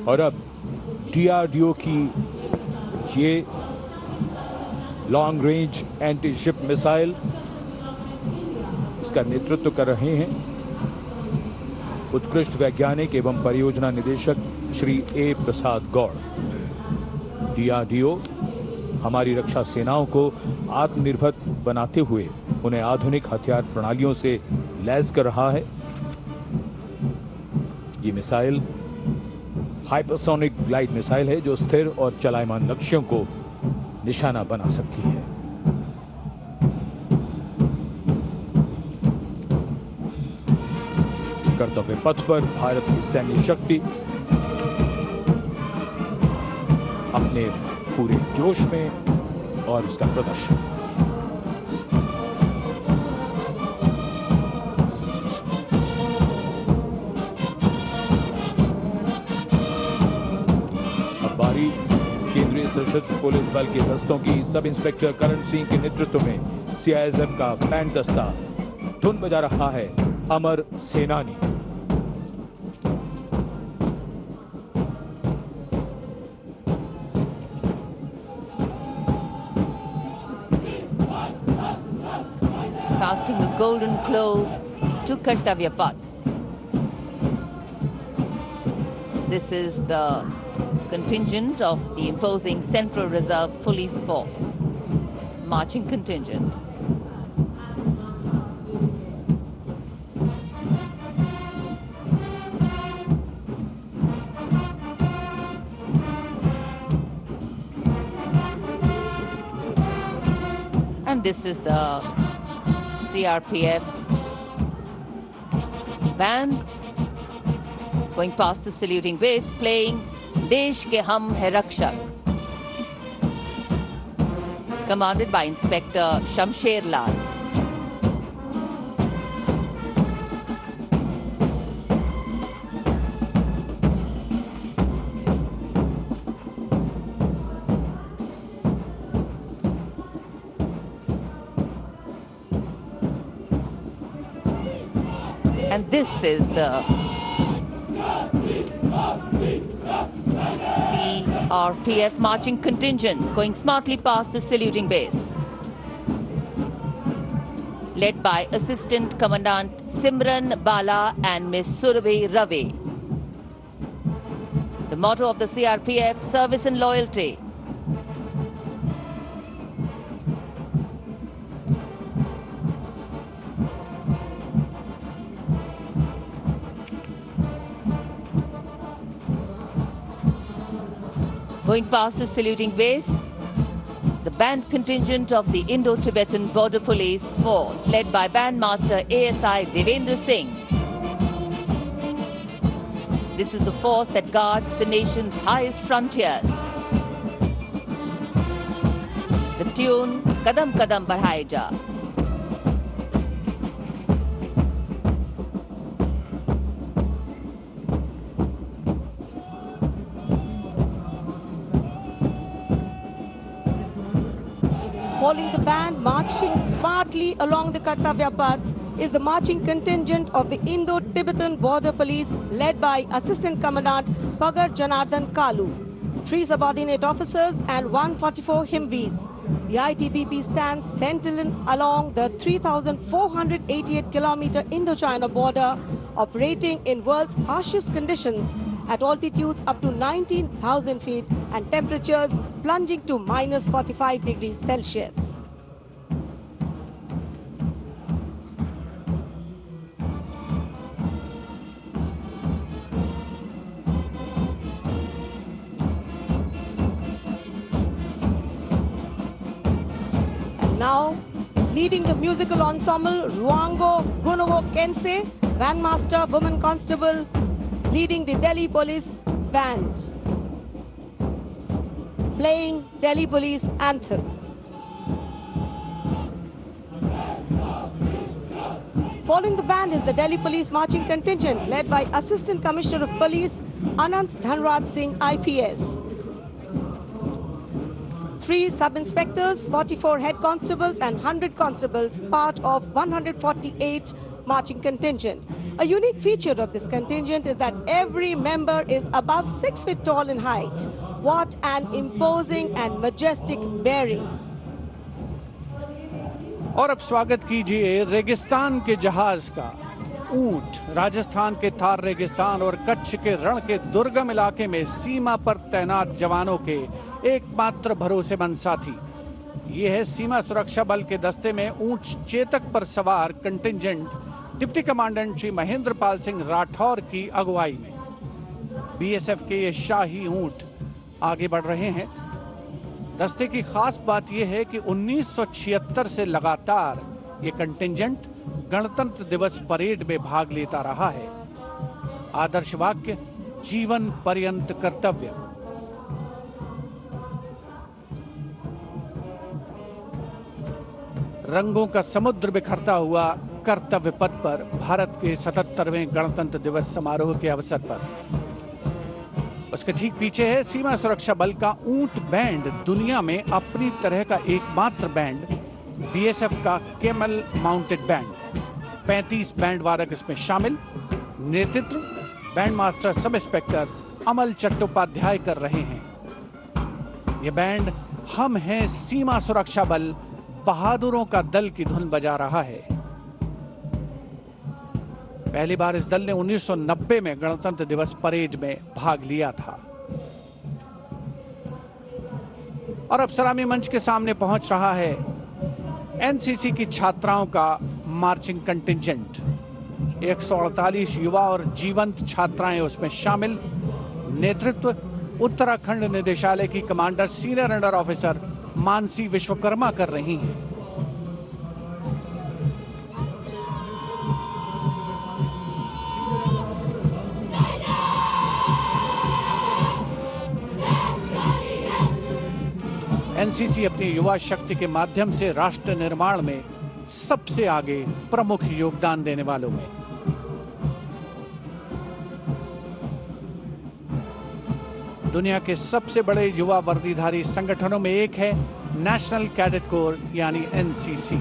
और अब DRDO की ये long range anti ship missile, इसका नेतृत्व कर रहे हैं उत्कृष्ट वैज्ञानिक एवं परियोजना निदेशक Shri A. Prasad Gaur. DRDO हमारी रक्षा सेनाओं को आत्मनिर्भर बनाते हुए उन्हें आधुनिक हथियार प्रणालियों से लैस कर रहा है। ये मिसाइल हाइपरसोनिक ग्लाइड मिसाइल है जो स्थिर और चलायमान लक्ष्यों को निशाना बना सकती है। कर्तव्य पथ पर भारत की सैन्य शक्ति अपने पूरे जोश में और उसका प्रदर्शन। अब बारी केंद्रीय सशस्त्र पुलिस बल के दस्तों की सब इंस्पेक्टर करण सिंह के नेतृत्व में CISF का बैंड दस्ता धुन बजा रहा है अमर सेनानी। Casting a golden glow to Kartavya Path. This is the contingent of the imposing Central Reserve Police Force, marching contingent. And this is the CRPF band going past the saluting base, playing Desh Ke Hum Hai Rakshak, commanded by Inspector Shamsher Lal. And this is the CRPF marching contingent going smartly past the saluting base, led by Assistant Commandant Simran Bala and Miss Surabhi Ravi. The motto of the CRPF, service and loyalty. Going past the saluting base, the band contingent of the Indo-Tibetan Border Police Force, led by Bandmaster ASI Devendra Singh. This is the force that guards the nation's highest frontiers. The tune, Kadam Kadam Badhaye Ja. Following the band marching smartly along the Kartavya Path is the marching contingent of the Indo-Tibetan Border Police led by Assistant Commandant Pagar Janardhan Kalu, 3 subordinate officers and 144 Himvis. The ITBP stands sentinel along the 3,488-kilometer Indo-China border, operating in world's harshest conditions at altitudes up to 19,000 feet and temperatures plunging to minus 45 degrees Celsius. And now, leading the musical ensemble, Ruango Gunovo Kense, Bandmaster Woman Constable, leading the Delhi Police Band, playing Delhi Police Anthem. Following the band is the Delhi Police Marching Contingent led by Assistant Commissioner of Police Anant Dhanraj Singh IPS. 3 sub-inspectors, 44 head constables and 100 constables, part of 148 marching contingent. A unique feature of this contingent is that every member is above 6 feet tall in height. What an imposing and majestic bearing. और अब स्वागत कीजिए रेगिस्तान के जहाज का। ऊंट राजस्थान के थार रेगिस्तान और कच्छ के रण के दुर्गम इलाके में सीमा पर तैनात जवानों के एकमात्र भरोसेमंद साथी। ये है सीमा सुरक्षा बल के दस्ते में ऊंट चेतक पर सवार contingent deputy commandant Shri Mahendra Pal Singh Rathore की अगुवाई में। बीएसएफ के ये शाही ऊंट आगे बढ़ रहे हैं। दस्ते की खास बात यह है कि 1976 से लगातार ये कंटिंजेंट गणतंत्र दिवस परेड में भाग लेता रहा है। आदर्श वाक्य जीवन पर्यंत कर्तव्य। रंगों का समुद्र बिखरता हुआ कर्तव्य पथ पर भारत के 77वें गणतंत्र दिवस समारोह के अवसर पर। उसके ठीक पीछे है सीमा सुरक्षा बल का ऊंट बैंड, दुनिया में अपनी तरह का एकमात्र बैंड, बीएसएफ का केमल माउंटेड बैंड। 35 बैंड वादक इसमें शामिल। नेतृत्व बैंड मास्टर सब इंस्पेक्टर अमल चट्टोपाध्याय कर रहे हैं। यह बैंड हम हैं सीमा सुरक्षा बल बहादुरों का दल की धुन बजा रहा है। पहली बार इस दल ने 1990 में गणतंत्र दिवस परेड में भाग लिया था। और अब सलामी मंच के सामने पहुंच रहा है एनसीसी की छात्राओं का मार्चिंग कंटिंजेंट। 148 युवा और जीवंत छात्राएं उसमें शामिल। नेतृत्व उत्तराखंड निदेशालय की commander senior under officer Mansi Vishwakarma कर रही हैं। एनसीसी अपनी युवा शक्ति के माध्यम से राष्ट्र निर्माण में सबसे आगे प्रमुख योगदान देने वालों में। दुनिया के सबसे बड़े युवा वर्दीधारी संगठनों में एक है नेशनल कैडेट कोर यानी एनसीसी।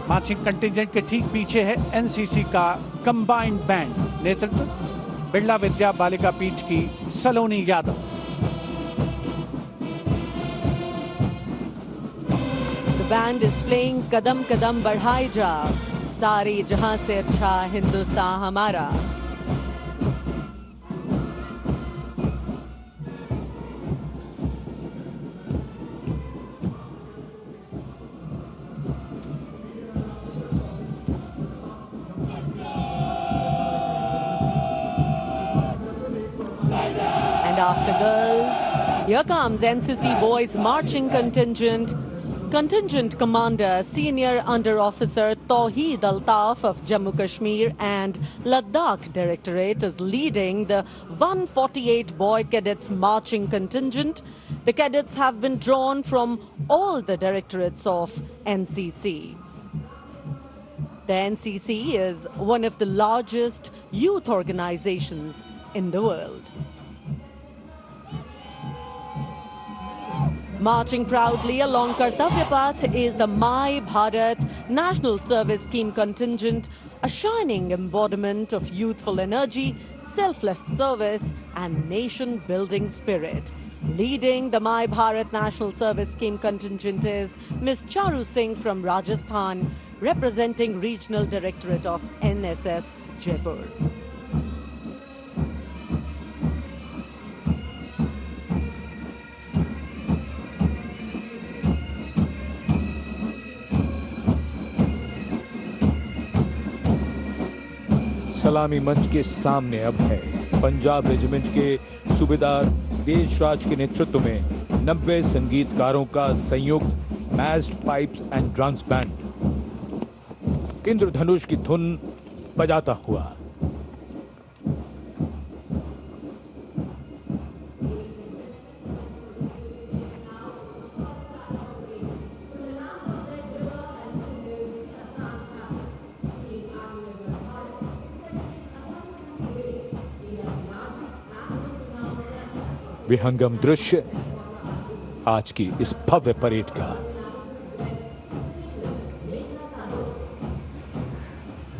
मार्चिंग कंटिंजेंट के ठीक पीछे है एनसीसी का कंबाइंड बैंड। नेतृत्व बिरला विद्या बालिका पीठ की सलोनी Yadav. The band is playing कदम कदम बढ़ाए जा, सारे जहां से अच्छा हिंदुस्तान हमारा। And after girls, here comes NCC boys marching contingent. Contingent Commander Senior Under Officer Tawheed Altaf of Jammu Kashmir and Ladakh Directorate is leading the 148 boy cadets marching contingent. The cadets have been drawn from all the directorates of NCC. The NCC is one of the largest youth organizations in the world. Marching proudly along Kartavya Path is the My Bharat National Service Scheme contingent, a shining embodiment of youthful energy, selfless service and nation-building spirit. Leading the My Bharat National Service Scheme contingent is Ms. Charu Singh from Rajasthan, representing Regional Directorate of NSS Jaipur. सलामी मंच के सामने अब है Punjab regiment के सूबेदार देशराज के नेतृत्व में 90 संगीतकारों का संयुक्त massed pipes and drums band Indradhanush की धुन बजाता हुआ। विहंगम दृश्य आज की इस भव्य परेड का।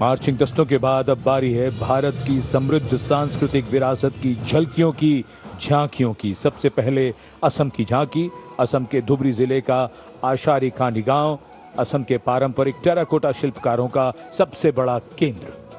मार्चिंग दस्तों के बाद अब बारी है भारत की समृद्ध सांस्कृतिक विरासत की झलकियों की, झांकियों की। सबसे पहले असम की झांकी, असम के धुबरी जिले का आशारी खानी गांव, असम के पारंपरिक टेराकोटा शिल्पकारों का सबसे बड़ा केंद्र।